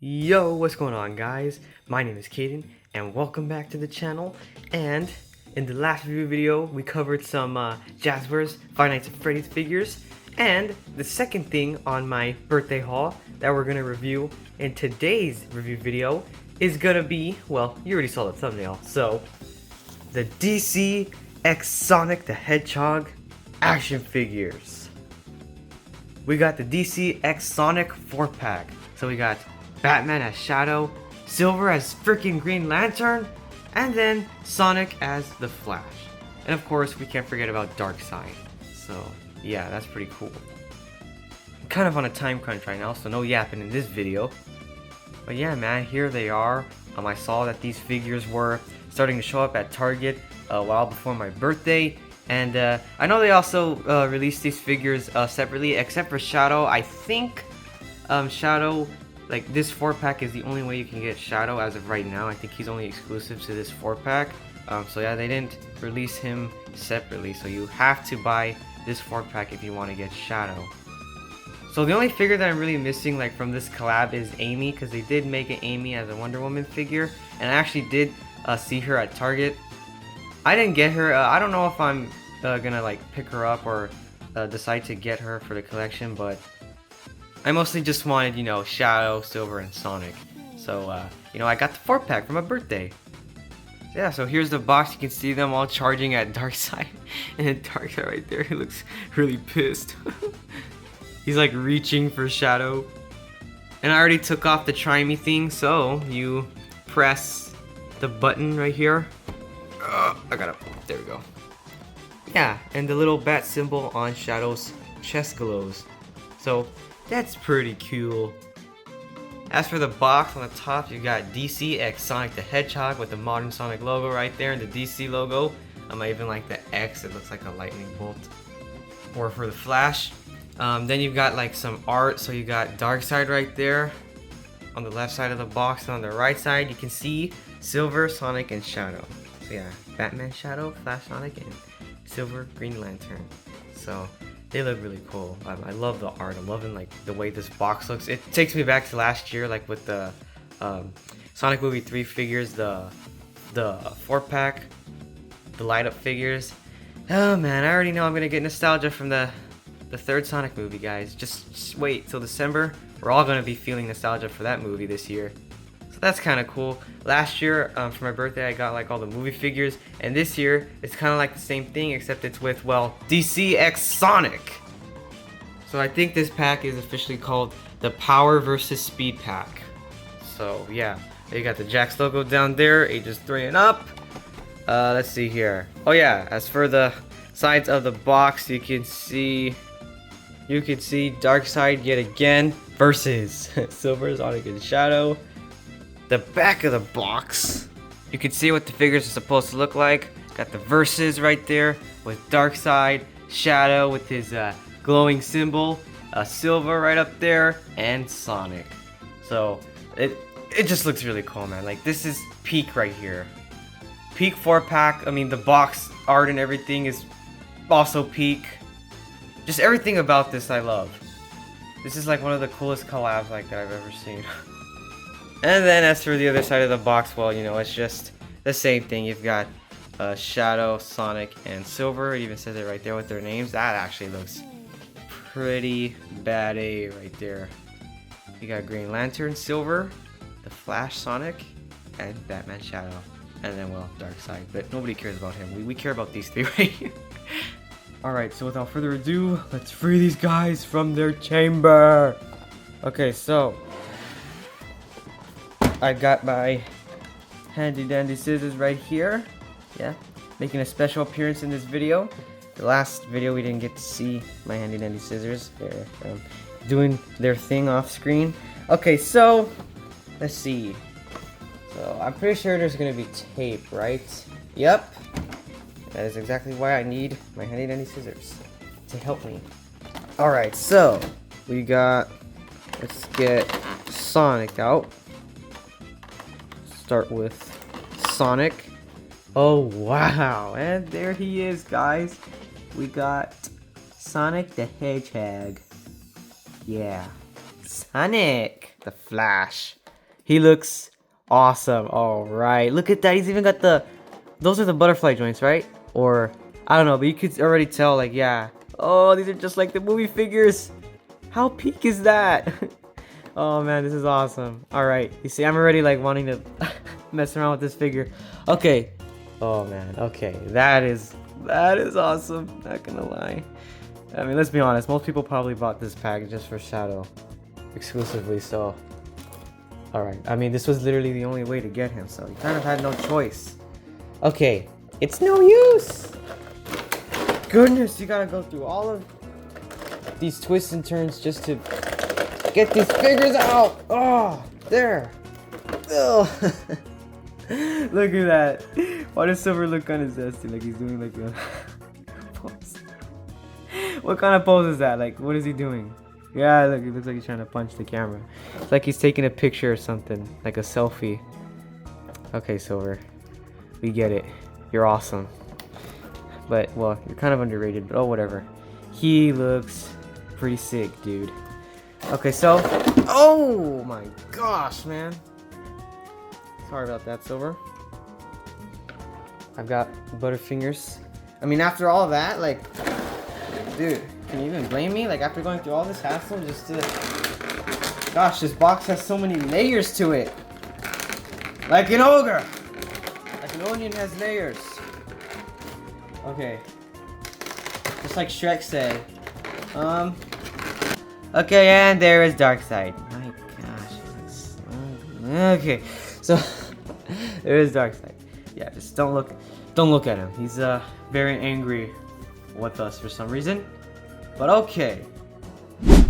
Yo, what's going on, guys? My name is Caden and welcome back to the channel. And in the last review video we covered some Jazzwares Five Nights at Freddy's figures, and the second thing on my birthday haul that we're gonna review in today's review video is gonna be, well, you already saw the thumbnail, so the DC X Sonic the Hedgehog action figures. We got the DC X Sonic 4-pack. So we got Batman as Shadow, Silver as freaking Green Lantern, and then Sonic as the Flash. And of course, we can't forget about Darkseid. So yeah, that's pretty cool. I'm kind of on a time crunch right now, so no yapping in this video. But yeah, man, here they are. I saw that these figures were starting to show up at Target a while before my birthday. And I know they also released these figures separately, except for Shadow. I think Shadow, like this 4-pack is the only way you can get Shadow as of right now. I think he's only exclusive to this 4-pack. So yeah, they didn't release him separately, so you have to buy this 4-pack if you want to get Shadow. So the only figure that I'm really missing like from this collab is Amy, because they did make an Amy as a Wonder Woman figure, and I actually did see her at Target. I didn't get her. I don't know if I'm gonna like pick her up or decide to get her for the collection, but I mostly just wanted, you know, Shadow, Silver, and Sonic. So, you know, I got the 4-pack for my birthday. Yeah, so here's the box. You can see them all charging at Darkseid. And then Darkseid right there, he looks really pissed. He's like reaching for Shadow. And I already took off the try me thing, so you press the button right here. I got it. There we go. Yeah, and the little bat symbol on Shadow's chest glows. So that's pretty cool. As for the box, on the top you got DC X Sonic the Hedgehog with the modern Sonic logo right there, and the DC logo. I even like the X, it looks like a lightning bolt. Or for the Flash. Then you've got like some art, so you got Darkseid right there on the left side of the box, and on the right side you can see Silver, Sonic, and Shadow. So yeah, Batman, Shadow, Flash, Sonic, and Silver, Green Lantern. So they look really cool. I love the art. I'm loving like the way this box looks. It takes me back to last year, like with the Sonic Movie 3 figures, the 4-pack, the light up figures. Oh man, I already know I'm gonna get nostalgia from the third Sonic movie, guys. Just wait till December. We're all gonna be feeling nostalgia for that movie this year. So that's kind of cool. Last year, for my birthday, I got like all the movie figures, and this year it's kind of like the same thing, except it's with, well, DC X Sonic. So I think this pack is officially called the Power vs. Speed pack. So yeah, you got the Jax logo down there, ages 3 and up. Let's see here. Oh yeah, as for the sides of the box, you can see Darkseid yet again versus Silver, Sonic, and Shadow. The back of the box, you can see what the figures are supposed to look like. Got the verses right there with Darkseid, Shadow with his glowing symbol, Silver right up there, and Sonic. So it just looks really cool, man. Like this is peak right here. Peak 4-pack. I mean, the box art and everything is also peak. Just everything about this I love. This is like one of the coolest collabs like that I've ever seen. And then as for the other side of the box, well, you know, it's just the same thing. You've got Shadow, Sonic, and Silver. It even says it right there with their names. That actually looks pretty bad right there. You got Green Lantern, Silver, the Flash, Sonic, and Batman, Shadow. And then, well, Darkseid. But nobody cares about him. We care about these three right here. Alright, so without further ado, let's free these guys from their chamber. Okay, so I've got my handy dandy scissors right here. Yeah, making a special appearance in this video. The last video we didn't get to see my handy dandy scissors. They're doing their thing off screen. Okay, so let's see. So I'm pretty sure there's gonna be tape, right? Yep. That is exactly why I need my handy dandy scissors to help me. Alright, so we got, let's get Sonic out. Start with Sonic. Oh wow, and there he is, guys. We got Sonic the Hedgehog. Yeah, Sonic the Flash. He looks awesome. All right, look at that. He's even got those are the butterfly joints, right? Or I don't know, but you could already tell, like, yeah. Oh, these are just like the movie figures. How peak is that? Oh man, this is awesome. All right, you see, I'm already like wanting to mess around with this figure. Okay. Oh man. Okay, that is awesome. Not gonna lie. I mean, let's be honest. Most people probably bought this pack just for Shadow, exclusively. So, all right. I mean, this was literally the only way to get him. So you kind of had no choice. Okay, it's no use. Goodness, you gotta go through all of these twists and turns just to get these figures out. Oh, there. Oh. Look at that. Why does Silver look kind of zesty? Like he's doing like a pose. What kind of pose is that? Like, what is he doing? Yeah, look, it looks like he's trying to punch the camera. It's like he's taking a picture or something, like a selfie. Okay, Silver. We get it. You're awesome. But, well, you're kind of underrated, but oh, whatever. He looks pretty sick, dude. Okay, so... Oh, my gosh, man. Sorry about that, Silver. I've got Butterfingers. I mean, after all that, like... Dude, can you even blame me? Like, after going through all this hassle just to... Gosh, this box has so many layers to it. Like an ogre. Like an onion has layers. Okay. Just like Shrek said. Okay, and there is Darkseid. My gosh. It's... Okay. So, there is Darkseid. Yeah, just don't look at him. He's very angry with us for some reason. But okay.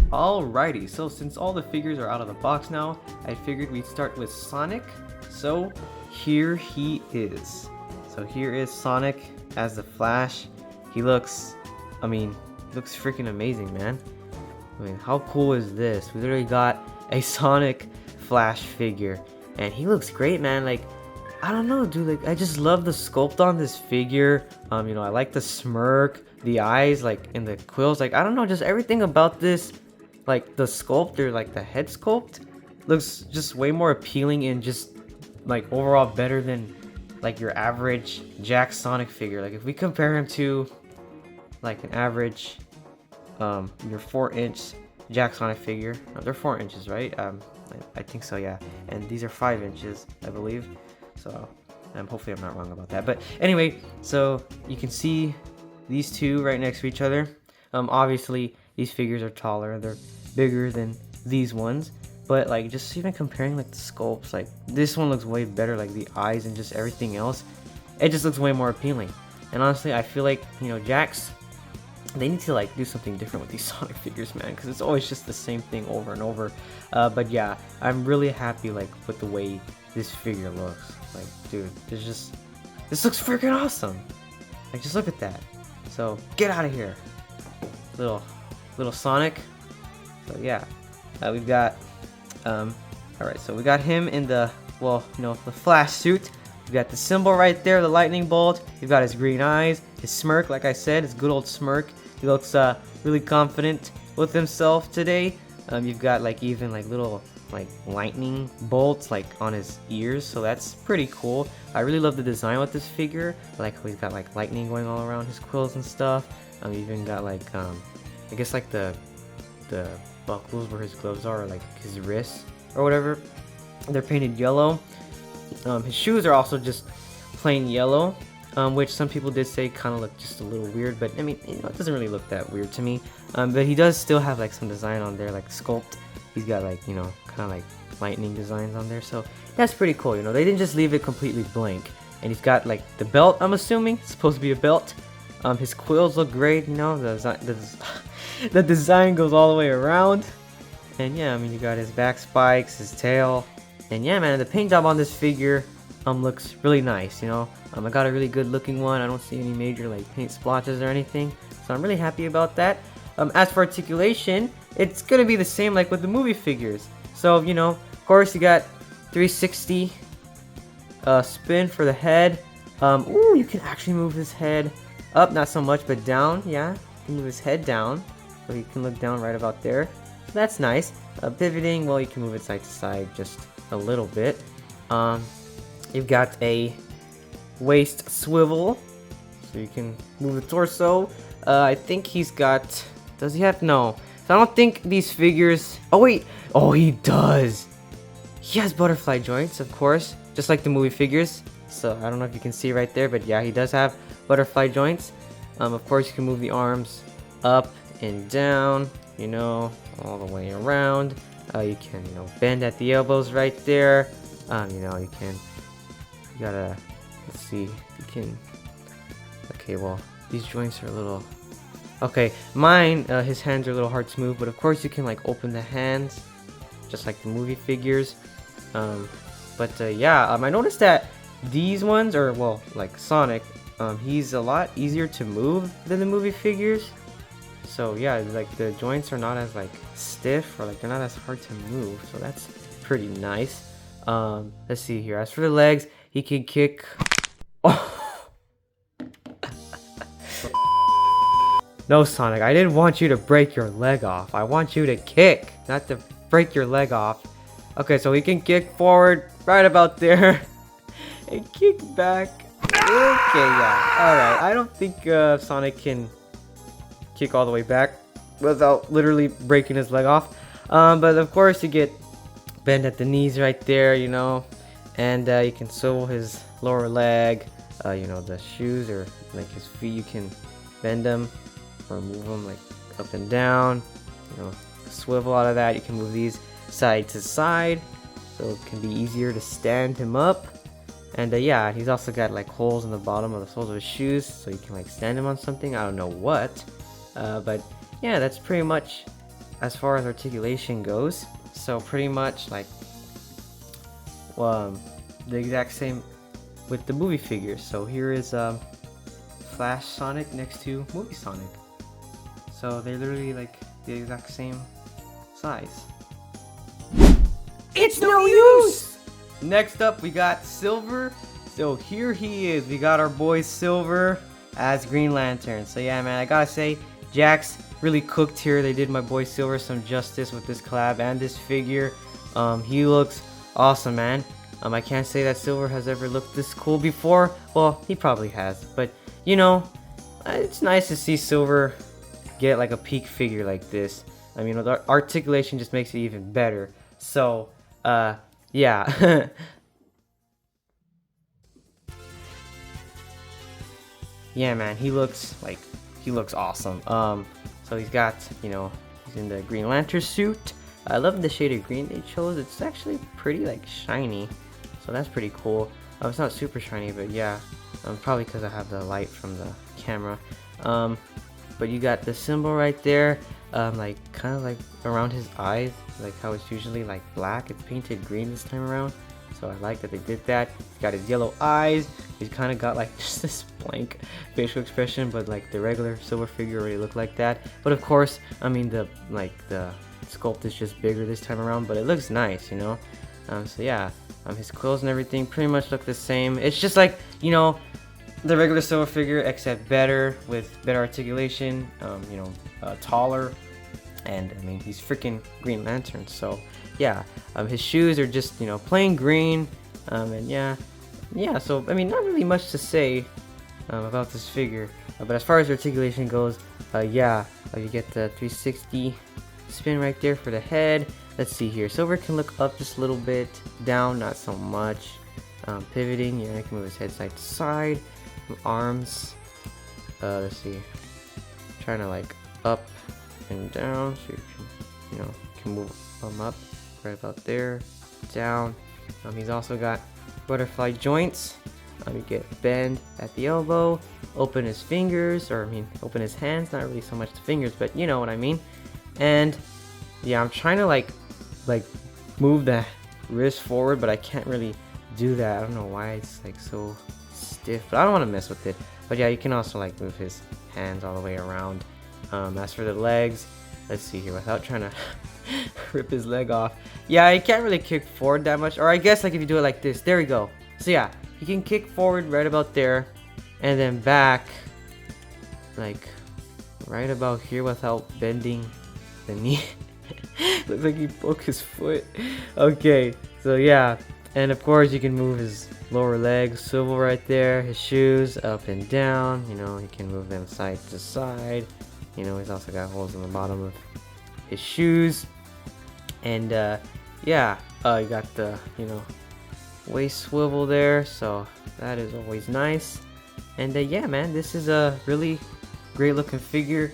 Alrighty, so since all the figures are out of the box now, I figured we'd start with Sonic. So here he is. So here is Sonic as the Flash. He looks, I mean, looks freaking amazing, man. I mean, how cool is this? We literally got a Sonic Flash figure, and he looks great, man. Like, I don't know, dude. Like, I just love the sculpt on this figure. You know, I like the smirk, the eyes, like, and the quills. Like, I don't know, just everything about this, like the sculpt or like the head sculpt, looks just way more appealing and just like overall better than like your average Jack Sonic figure. Like, if we compare him to like an average your 4-inch Jack Sonic figure. No, they're 4 inches, right? I think so, yeah. And these are 5 inches, I believe. So, hopefully I'm not wrong about that. But anyway, so you can see these two right next to each other. Obviously, these figures are taller. They're bigger than these ones. But like, just even comparing like the sculpts, like this one looks way better. Like the eyes and just everything else, it just looks way more appealing. And honestly, I feel like, you know, Jack's, they need to like do something different with these Sonic figures, man, because it's always just the same thing over and over. But yeah, I'm really happy like with the way this figure looks. Like, dude, this looks freaking awesome. Like, just look at that. So get out of here, little Sonic. So yeah, we've got all right. So we got him in the, well, you know, the Flash suit. We got the symbol right there, the lightning bolt. You've got his green eyes, his smirk, like I said, his good old smirk. He looks really confident with himself today. You've got like even like little like lightning bolts like on his ears, so that's pretty cool. I really love the design with this figure. I like how he's got like lightning going all around his quills and stuff. Even got like I guess like the buckles where his gloves are, or like his wrists or whatever. They're painted yellow. His shoes are also just plain yellow, which some people did say kind of look just a little weird, but I mean, you know, it doesn't really look that weird to me. But he does still have like some design on there, like sculpt. He's got like, you know, kind of like lightning designs on there, so that's pretty cool. You know, they didn't just leave it completely blank. And he's got like the belt, I'm assuming it's supposed to be a belt. His quills look great, you know, the design goes all the way around. And yeah, I mean, you got his back spikes, his tail. And yeah, man, the paint job on this figure looks really nice, you know. I got a really good looking one. I don't see any major like paint splotches or anything, so I'm really happy about that. As for articulation, it's gonna be the same like with the movie figures. So, you know, of course you got 360 spin for the head. Ooh, you can actually move his head up, not so much, but down. Yeah, you can move his head down, so he can look down right about there. So that's nice. Pivoting, well, you can move it side to side, just a little bit. You've got a waist swivel, so you can move the torso. I think he's got, does he have, no. So I don't think these figures, oh wait, oh he does. He has butterfly joints, of course, just like the movie figures. So I don't know if you can see right there, but yeah, he does have butterfly joints. Of course, you can move the arms up and down, you know, all the way around. You can, you know, bend at the elbows right there. You know, you gotta, let's see, you can, okay, well, these joints are a little, okay, mine, his hands are a little hard to move, but of course you can like open the hands, just like the movie figures. Yeah, I noticed that these ones are, well, like Sonic, he's a lot easier to move than the movie figures. So yeah, like the joints are not as like stiff, or like they're not as hard to move. So that's pretty nice. Let's see here. As for the legs, he can kick. Oh. No, Sonic, I didn't want you to break your leg off. I want you to kick, not to break your leg off. Okay, so he can kick forward right about there and kick back. Okay, yeah. Alright, I don't think Sonic can kick all the way back without literally breaking his leg off. But of course, you get bend at the knees right there, you know, and you can swivel his lower leg. You know, the shoes or like his feet, you can bend them or move them like up and down. You know, swivel out of that. You can move these side to side, so it can be easier to stand him up. And yeah, he's also got like holes in the bottom of the soles of his shoes, so you can like stand him on something. I don't know what, but yeah, that's pretty much as far as articulation goes. So pretty much like the exact same with the movie figures. So here is Flash Sonic next to Movie Sonic. So they're literally like the exact same size. It's no use! Next up, we got Silver. So here he is. We got our boy Silver as Green Lantern. So yeah, man, I gotta say, Jax really cooked here. They did my boy Silver some justice with this collab and this figure. He looks awesome, man. I can't say that Silver has ever looked this cool before. Well, he probably has, but you know, it's nice to see Silver get like a peak figure like this. I mean, the articulation just makes it even better. So, yeah. Yeah, man, he looks awesome. So he's got, you know, he's in the Green Lantern suit. I love the shade of green they chose. It's actually pretty like shiny, so that's pretty cool. It's not super shiny, but yeah, probably because I have the light from the camera. But you got the symbol right there, like kind of like around his eyes, like how it's usually like black. It's painted green this time around, so I like that they did that. He's got his yellow eyes. He's kind of got like just this blank facial expression, but like the regular Silver figure already looked like that. But of course, I mean the sculpt is just bigger this time around, but it looks nice, you know. So yeah, his clothes and everything pretty much look the same. It's just like, you know, the regular Silver figure, except better, with better articulation, you know, taller, and I mean, he's freaking Green Lantern. So yeah, his shoes are just, you know, plain green, and yeah, so I mean, not really much to say about this figure, but as far as articulation goes, yeah, you get the 360 spin right there for the head. Let's see here, Silver can look up just a little bit, down not so much. Pivoting, yeah, he can move his head side to side. Arms, let's see, trying to like up and down, so you can, you know, can move them up right about there, down. He's also got butterfly joints. You get bend at the elbow, open his fingers, or I mean open his hands, not really so much the fingers, but you know what I mean. And yeah, I'm trying to like move the wrist forward, but I can't really do that. I don't know why it's like so stiff, but I don't want to mess with it. But yeah, you can also like move his hands all the way around. As for the legs, let's see here, without trying to rip his leg off. Yeah, he can't really kick forward that much, or I guess like if you do it like this, there we go. So yeah, he can kick forward right about there, and then back like right about here without bending the knee. Looks like he broke his foot. Okay, so yeah, and of course you can move his lower legs, swivel right there, his shoes up and down. You know, he can move them side to side. You know, he's also got holes in the bottom of his shoes. And yeah, you got the, you know, waist swivel there, so that is always nice. And yeah, man, this is a really great looking figure.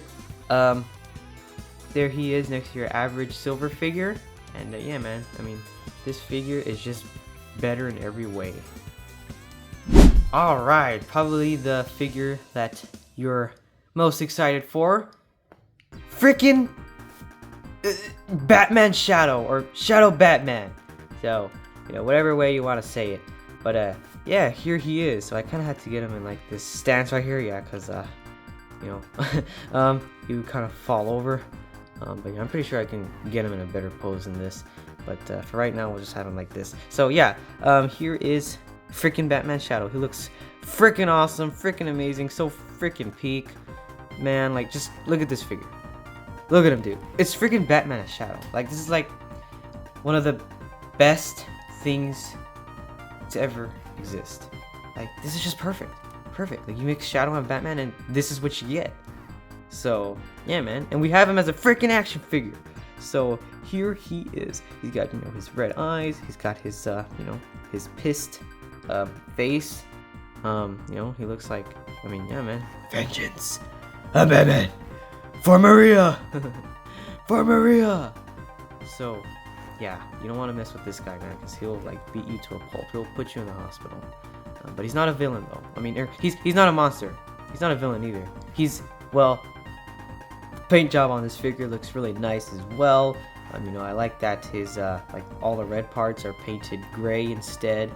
There he is next to your average silver figure. And yeah, man, I mean, this figure is just better in every way. Alright, probably the figure that you're most excited for. Freaking Batman Shadow, or Shadow Batman. So, you know, whatever way you want to say it. But yeah, here he is. So I kind of had to get him in like this stance right here, yeah, because you know, you kind of fall over. But yeah, I'm pretty sure I can get him in a better pose than this. But for right now, we'll just have him like this. So yeah, here is freaking Batman Shadow. He looks freaking awesome, freaking amazing, so freaking peak. Man, like, just look at this figure. Look at him, dude. It's freaking Batman as Shadow. Like, this is like one of the best things to ever exist. Like, this is just perfect. Perfect. Like, you mix Shadow and Batman, and this is what you get. So, yeah, man. And we have him as a freaking action figure. So, here he is. He's got, you know, his red eyes. He's got his, you know, his pissed face. You know, he looks like, I mean, yeah, man. Vengeance. I'm Batman. For Maria. For Maria. So, yeah, you don't want to mess with this guy, man, because he'll, like, beat you to a pulp. He'll put you in the hospital. But he's not a villain, though. I mean, he's not a monster. He's not a villain, either. He's, well, paint job on this figure looks really nice as well. You know, I like that his, like, all the red parts are painted gray instead.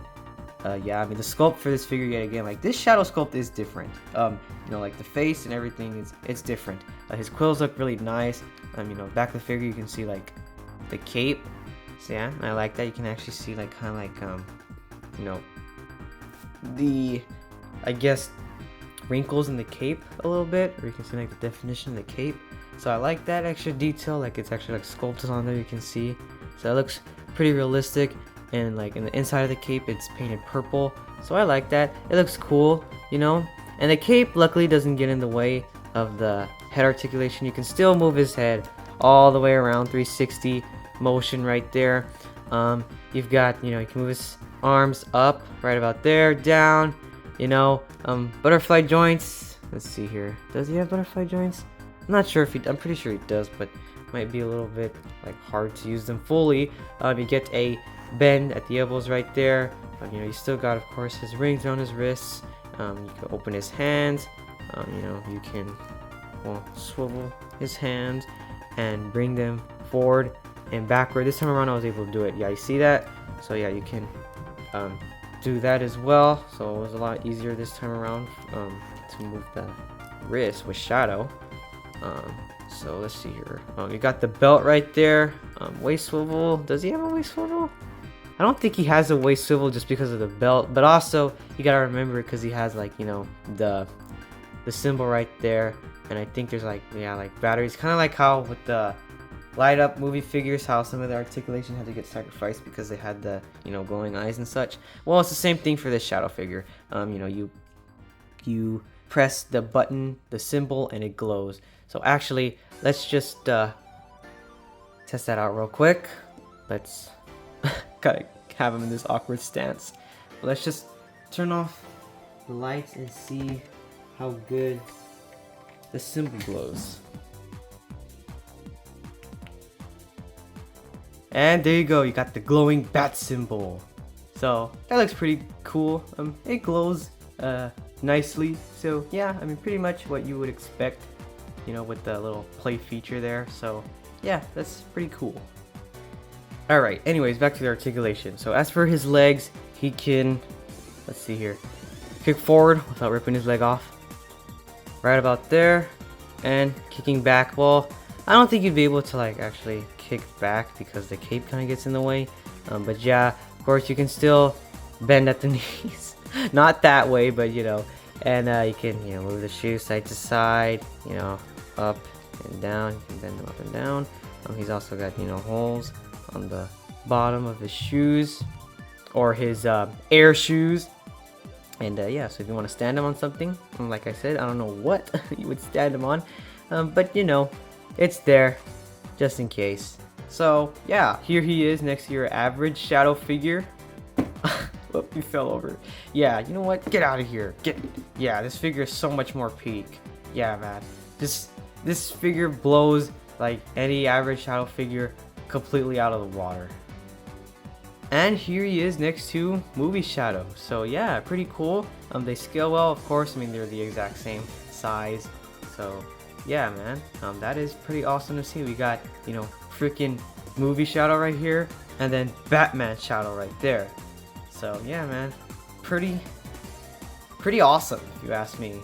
Yeah, I mean, the sculpt for this figure, yet again, like, this Shadow sculpt is different. You know, like, the face and everything, it's different. His quills look really nice. You know, back of the figure, you can see, like, the cape. So, yeah, I like that. You can actually see, like, kind of like, you know, the, I guess, wrinkles in the cape a little bit, or you can see, like, the definition of the cape. So I like that extra detail, like, it's actually, like, sculpted on there, you can see. So it looks pretty realistic. And like in the inside of the cape, it's painted purple, so I like that. It looks cool, you know. And the cape luckily doesn't get in the way of the head articulation. You can still move his head all the way around, 360 motion right there. You've got, you know, you can move his arms up right about there, down, you know. Butterfly joints. Let's see here, does he have butterfly joints? I'm not sure if he, I'm pretty sure he does, but might be a little bit like hard to use them fully. You get a bend at the elbows right there. You know, you still got, of course, his rings on his wrists. You can open his hands. You know, you can, well, swivel his hands and bring them forward and backward. This time around I was able to do it. Yeah, you see that? So yeah, you can do that as well. So it was a lot easier this time around to move the wrist with Shadow. So let's see here. You got the belt right there. Waist swivel. Does he have a waist swivel? I don't think he has a waist swivel just because of the belt, but also you gotta remember because he has, like, you know, the symbol right there, and I think there's, like, yeah, like batteries, kind of like how with the light up movie figures, how some of the articulation had to get sacrificed because they had the, you know, glowing eyes and such. Well, it's the same thing for this Shadow figure. You know, you press the button, the symbol, and it glows. So actually, let's just test that out real quick. Let's gotta have him in this awkward stance. But let's just turn off the lights and see how good the symbol glows. And there you go, you got the glowing bat symbol. So that looks pretty cool. It glows nicely. So yeah, I mean, pretty much what you would expect, you know, with the little play feature there. So yeah, that's pretty cool. Alright, anyways, back to the articulation. So as for his legs, he can, let's see here, kick forward without ripping his leg off. Right about there. And kicking back, well, I don't think you'd be able to, like, actually kick back because the cape kind of gets in the way. But yeah, of course, you can still bend at the knees. Not that way, but, you know. And you can, you know, move the shoes side to side, you know, up and down. You can bend them up and down. He's also got, you know, holes on the bottom of his shoes, or his air shoes. And yeah, so if you want to stand him on something, like I said, I don't know what you would stand him on, but you know, it's there just in case. So yeah, here he is next to your average shadow figure. Whoop, you fell over. Yeah, you know what? Get out of here. Yeah, this figure is so much more peak. Yeah, man. This figure blows like any average shadow figure completely out of the water. And here he is next to movie Shadow. So yeah, pretty cool. They scale well, of course. I mean, they're the exact same size. So yeah, man, that is pretty awesome to see. We got, you know, freaking movie Shadow right here, and then Batman Shadow right there. So yeah, man, pretty awesome if you ask me.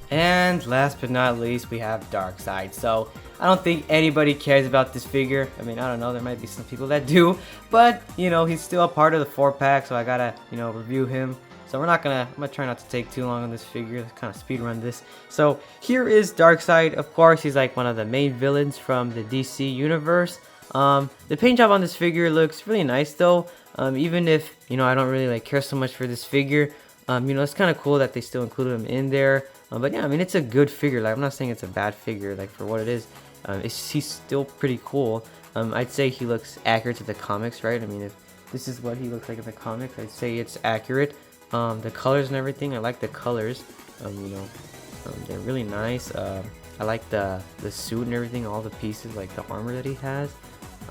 And last but not least, we have Darkseid. So I don't think anybody cares about this figure. I mean, I don't know, there might be some people that do, but you know, he's still a part of the 4-pack, so I gotta, you know, review him. So I'm gonna try not to take too long on this figure. Let's kind of speed run this. So here is Darkseid. Of course, he's like one of the main villains from the DC universe. The paint job on this figure looks really nice though. Even if, you know, I don't really like care so much for this figure, you know, it's kind of cool that they still included him in there. But yeah, I mean, it's a good figure. Like, I'm not saying it's a bad figure, like, for what it is. He's still pretty cool. I'd say he looks accurate to the comics, right? I mean, if this is what he looks like in the comics, I'd say it's accurate. The colors and everything, I like the colors. You know, they're really nice. I like the suit and everything, all the pieces, like the armor that he has.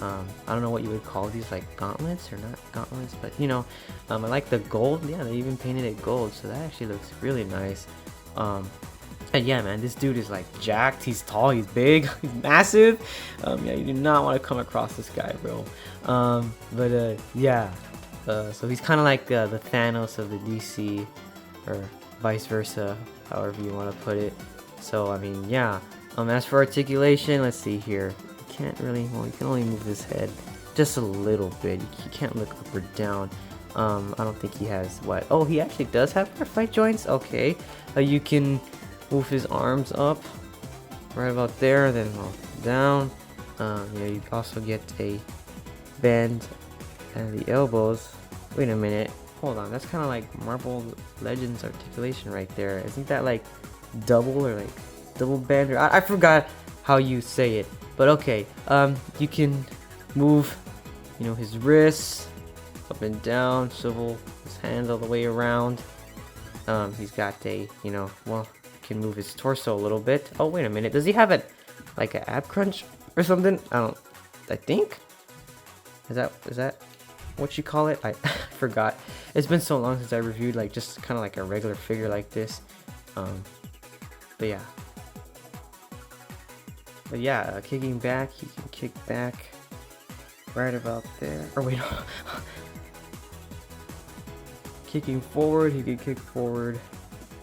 I don't know what you would call these, like gauntlets or not gauntlets, but you know, I like the gold. Yeah, they even painted it gold, so that actually looks really nice. And yeah, man, this dude is like jacked. He's tall, he's big, he's massive. Yeah, you do not want to come across this guy, bro. Yeah, so he's kind of like the Thanos of the DC, or vice versa, however you want to put it. So I mean, yeah. As for articulation, let's see here. You can't really, well, you can only move his head just a little bit. You can't look up or down. I don't think he has what? Oh, he actually does have fight joints. Okay, you can move his arms up right about there, then down. Yeah, you also get a bend and the elbows. Wait a minute, hold on. That's kind of like Marvel Legends articulation right there. Isn't that like double or like double bend? Or I forgot how you say it, but okay. You can move, you know, his wrists up and down, swivel his hands all the way around. He's got a, you know, well, can move his torso a little bit. Oh, wait a minute. Does he have a like an ab crunch or something? I think. Is that what you call it? I forgot. It's been so long since I reviewed like just kind of like a regular figure like this. But yeah, kicking back, he can kick back right about there. Or wait, no. Kicking forward, he can kick forward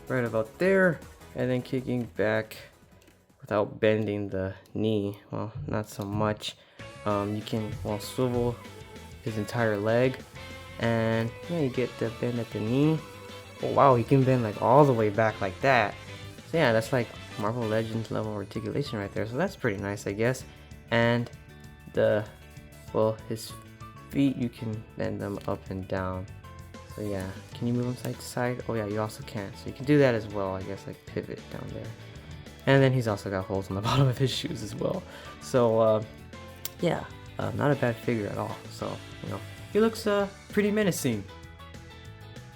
right about there, and then kicking back without bending the knee. Well, not so much. You can, well, swivel his entire leg, and yeah, you get the bend at the knee. Oh wow, he can bend like all the way back like that. So yeah, that's like Marvel Legends level articulation right there. So that's pretty nice, I guess. And his feet, you can bend them up and down. So yeah, can you move them side to side? Oh yeah, you also can. So you can do that as well, I guess, like pivot down there. And then he's also got holes on the bottom of his shoes as well. So yeah, not a bad figure at all. So, you know, he looks pretty menacing.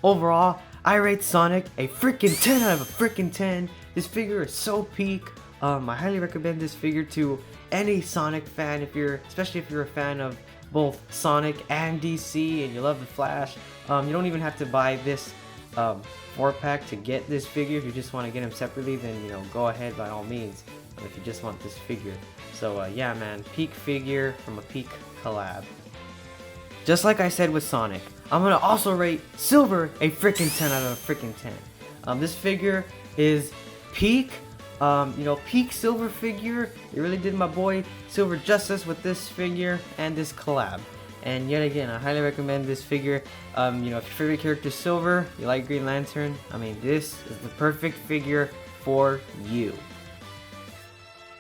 Overall, I rate Sonic a freaking 10 out of a freaking 10. This figure is so peak. I highly recommend this figure to any Sonic fan, especially if you're a fan of both Sonic and DC and you love the Flash. You don't even have to buy this 4-pack to get this figure. If you just want to get him separately, then, you know, go ahead by all means, if you just want this figure. So yeah, man, peak figure from a peak collab. Just like I said with Sonic, I'm gonna also rate Silver a freaking 10 out of a freaking 10. This figure is peak. You know, peak Silver figure. They really did my boy Silver justice with this figure and this collab. And yet again, I highly recommend this figure. You know, if your favorite character is Silver, you like Green Lantern, I mean, this is the perfect figure for you.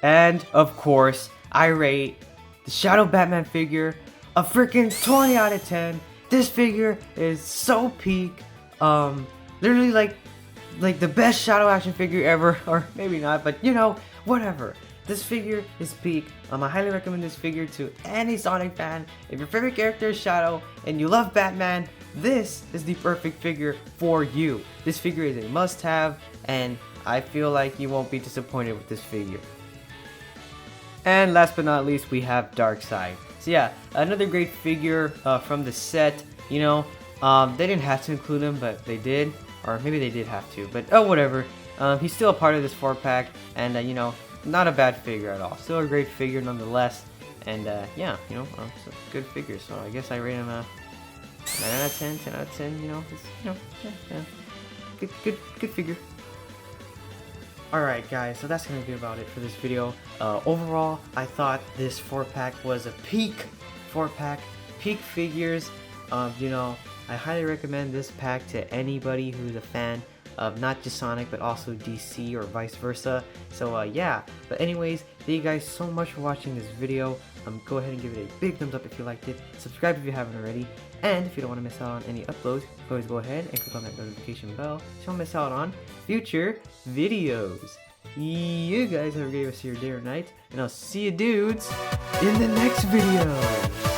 And of course, I rate the Shadow Batman figure a freaking 20 out of 10. This figure is so peak. Literally like the best Shadow action figure ever, or maybe not, but you know, whatever. This figure is peak. I highly recommend this figure to any Sonic fan. If your favorite character is Shadow and you love Batman, this is the perfect figure for you. This figure is a must-have, and I feel like you won't be disappointed with this figure. And last but not least, we have Darkseid. So yeah, another great figure from the set. You know, they didn't have to include him, but they did. Or maybe they did have to, but oh, whatever. He's still a part of this 4-pack, and you know, not a bad figure at all. Still a great figure nonetheless. And yeah, you know, it's a good figure. So I guess I rate him a 9 out of 10, 10 out of 10. You know, it's, you know, yeah. Good figure. Alright guys, so that's going to be about it for this video. Overall, I thought this 4-pack was a peak 4-pack, peak figures. You know, I highly recommend this pack to anybody who's a fan of not just Sonic but also DC or vice versa. So yeah, but anyways, thank you guys so much for watching this video. Go ahead and give it a big thumbs up if you liked it. Subscribe if you haven't already. And if you don't want to miss out on any uploads, always go ahead and click on that notification bell so you don't miss out on future videos. You guys have a great rest of your day or night, and I'll see you dudes in the next video.